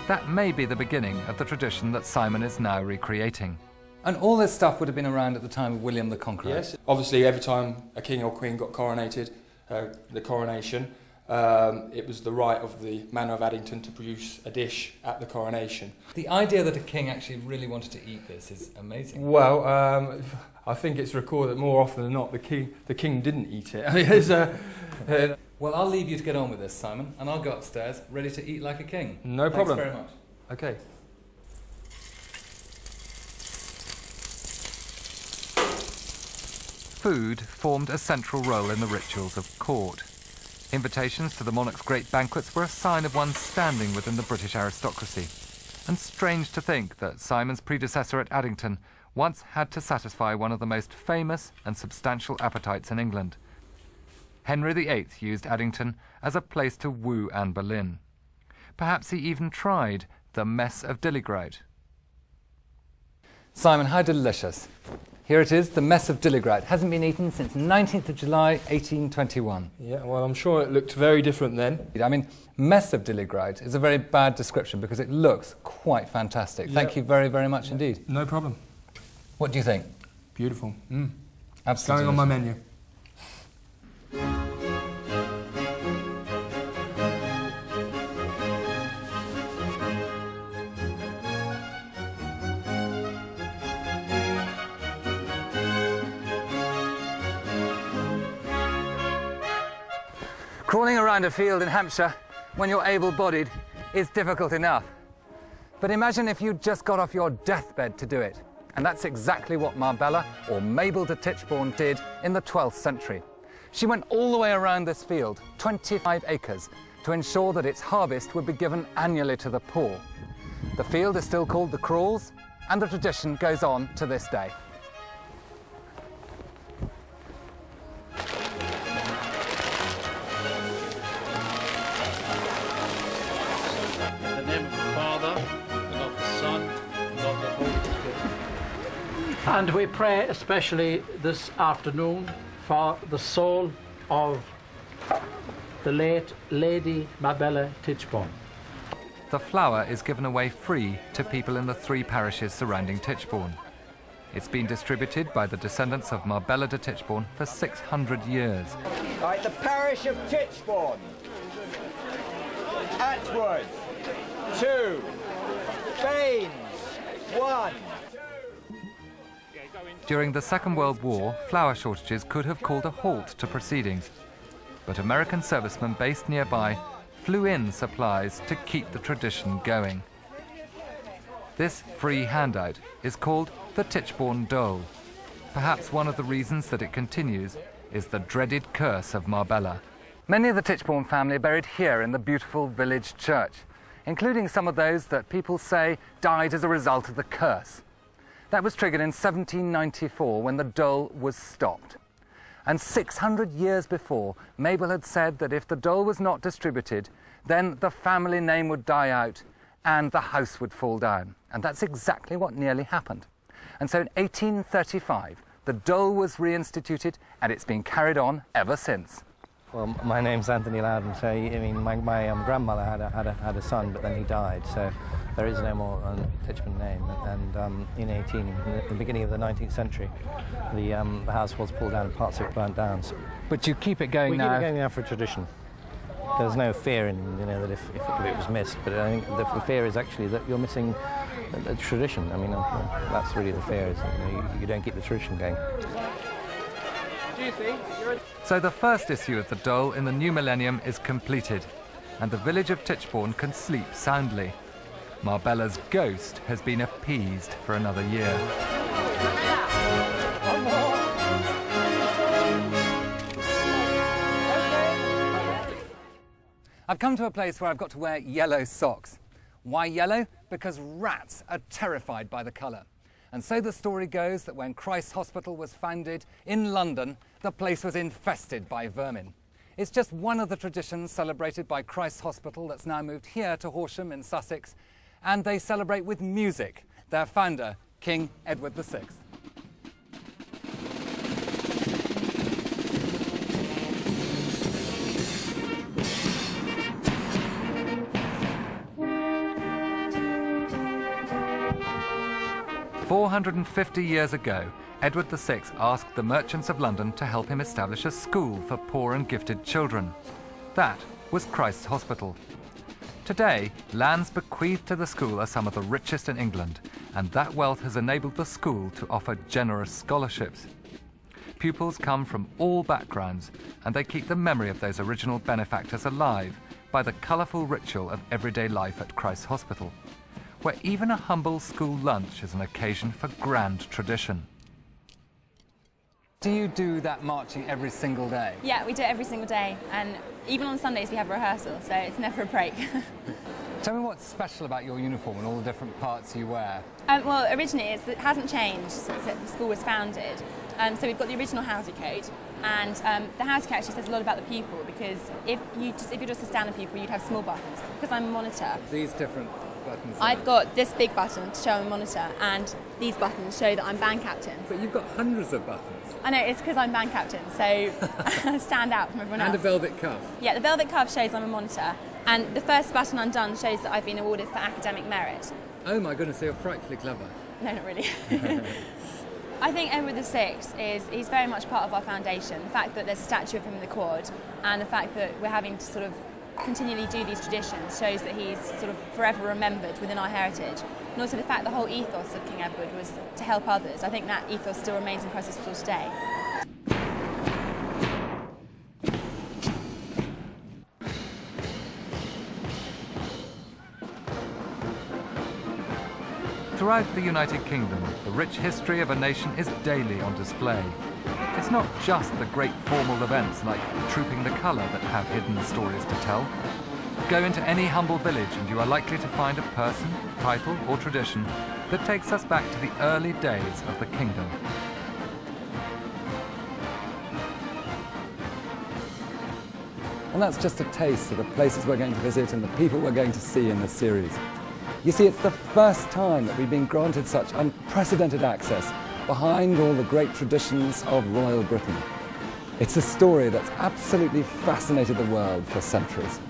That may be the beginning of the tradition that Simon is now recreating. And all this stuff would have been around at the time of William the Conqueror? Yes, obviously every time a king or queen got coronated, the coronation, it was the right of the Manor of Addington to produce a dish at the coronation. The idea that a king actually really wanted to eat this is amazing. Well, I think it's recorded that more often than not the king didn't eat it. Well, I'll leave you to get on with this, Simon, and I'll go upstairs ready to eat like a king. No problem. Thanks very much. Okay. Food formed a central role in the rituals of court. Invitations to the monarch's great banquets were a sign of one's standing within the British aristocracy. And strange to think that Simon's predecessor at Addington once had to satisfy one of the most famous and substantial appetites in England. Henry VIII used Addington as a place to woo Anne Boleyn. Perhaps he even tried the mess of dillygrout. Simon, how delicious. Here it is, the mess of dillygrout. Hasn't been eaten since 19th of July, 1821. Yeah, well, I'm sure it looked very different then. I mean, mess of dillygrout is a very bad description because it looks quite fantastic. Thank you very, very much indeed. No problem. What do you think? Beautiful. Absolutely. Going on my menu. Crawling around a field in Hampshire when you're able-bodied is difficult enough. But imagine if you'd just got off your deathbed to do it. And that's exactly what Marbella, or Mabel de Tichborne, did in the 12th century. She went all the way around this field, 25 acres, to ensure that its harvest would be given annually to the poor. The field is still called the Crawls, and the tradition goes on to this day. And we pray especially this afternoon for the soul of the late Lady Marbella Tichborne. The flour is given away free to people in the 3 parishes surrounding Tichborne. It's been distributed by the descendants of Marbella de Tichborne for 600 years. Right, the parish of Tichborne. Atwood, 2. Baines, 1. During the Second World War, flour shortages could have called a halt to proceedings. But American servicemen based nearby flew in supplies to keep the tradition going. This free handout is called the Tichborne Dole. Perhaps one of the reasons that it continues is the dreaded curse of Marbella. Many of the Tichborne family are buried here in the beautiful village church, including some of those that people say died as a result of the curse. That was triggered in 1794 when the dole was stopped. And 600 years before, Mabel had said that if the dole was not distributed, then the family name would die out and the house would fall down. And that's exactly what nearly happened. And so in 1835, the dole was reinstituted and it's been carried on ever since. Well, my name's Anthony Loudon, so I mean, my grandmother had a son, but then he died, so there is no more Tichborne name. And in the beginning of the 19th century, the house was pulled down and parts of it burnt down. So but you keep it going now? We keep it going now for tradition. There's no fear in, that if it was missed, but I think the fear is actually that you're missing a tradition. I mean, that's really the fear, is that you don't keep the tradition going. So the first issue of the dole in the new millennium is completed, and the village of Tichborne can sleep soundly. Marbella's ghost has been appeased for another year. I've come to a place where I've got to wear yellow socks. Why yellow? Because rats are terrified by the colour. And so the story goes that when Christ's Hospital was founded in London, the place was infested by vermin. It's just one of the traditions celebrated by Christ's Hospital that's now moved here to Horsham in Sussex, and they celebrate with music, their founder, King Edward VI. 450 years ago, Edward VI asked the merchants of London to help him establish a school for poor and gifted children. That was Christ's Hospital. Today, lands bequeathed to the school are some of the richest in England, and that wealth has enabled the school to offer generous scholarships. Pupils come from all backgrounds, and they keep the memory of those original benefactors alive by the colourful ritual of everyday life at Christ's Hospital, where even a humble school lunch is an occasion for grand tradition. Do you do that marching every single day? Yeah, we do it every single day, and even on Sundays we have rehearsal, so it's never a break. Tell me what's special about your uniform and all the different parts you wear. Well, originally it hasn't changed since the school was founded. So we've got the original housing coat, and the housing coat actually says a lot about the pupil, because if you're just a standard pupil, you'd have small buttons. Because I'm a monitor, These different buttons. I've got this big button to show I'm a monitor, and these buttons show that I'm band captain. But you've got hundreds of buttons. I know, it's because I'm band captain, so I stand out from everyone else. And a velvet cuff. Yeah, the velvet cuff shows I'm a monitor, and the first button undone shows that I've been awarded for academic merit. Oh my goodness, you're frightfully clever. No, not really. I think Edward VI he's very much part of our foundation. The fact that there's a statue of him in the quad, and the fact that we're having to sort of continually do these traditions, shows that he's sort of forever remembered within our heritage. And also the fact the whole ethos of King Edward was to help others. I think that ethos still remains in Christ's Hospital today. Throughout the United Kingdom, the rich history of a nation is daily on display. It's not just the great formal events like Trooping the Colour that have hidden stories to tell. Go into any humble village and you are likely to find a person, title or tradition that takes us back to the early days of the kingdom. And that's just a taste of the places we're going to visit and the people we're going to see in this series. You see, it's the first time that we've been granted such unprecedented access behind all the great traditions of royal Britain. It's a story that's absolutely fascinated the world for centuries.